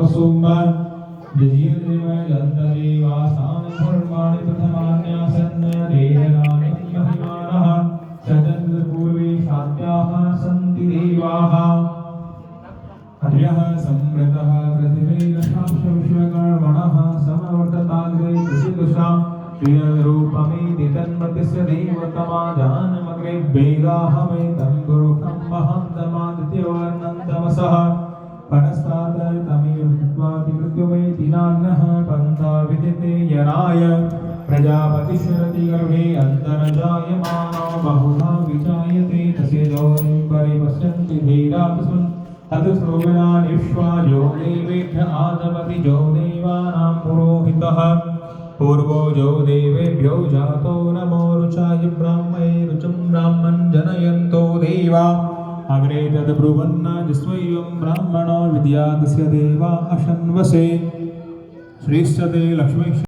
वसुम्बन् जजीर्देवयन्तदेवासां धर्माणि प्रथमान्यासन् देयनानं महिमानः सचन्द्रपूर्वे शात्याः सन्ति देवाः हर्यः संवृतः पृथिवीरशाश्च विश्वकर्मणः समवर्तताग्रे कृषिदुषां प्रियरूपमेति तन्मतिस्य देवतमाजानमग्रे वेदाहमेतं गुरुकं महान्तमादित्यवर्णन्तमसः परस्तात् तमेवत्वादिमृत्युमेति नाग्नः पन्था विदिते यनाय प्रजापतिशरति गर्भे अन्तर्जायमानो बहुधा विजायते तस्य जोनिं परिपश्यन्ति धीरापस्मन् अधस्रोगणानिष्वा जो देवेभ्य आदमति जो देवानां पुरोहितः पूर्वो जो देवेभ्यो जातो नमो रुचाय ब्राह्मणे रुचं ब्राह्मण जनयन्तो देवा अग्रे तद्ब्रुवन्न जिस्वयं ब्राह्मणो विद्यादस्य देवा अशन्वसे श्रीश्चते लक्ष्मी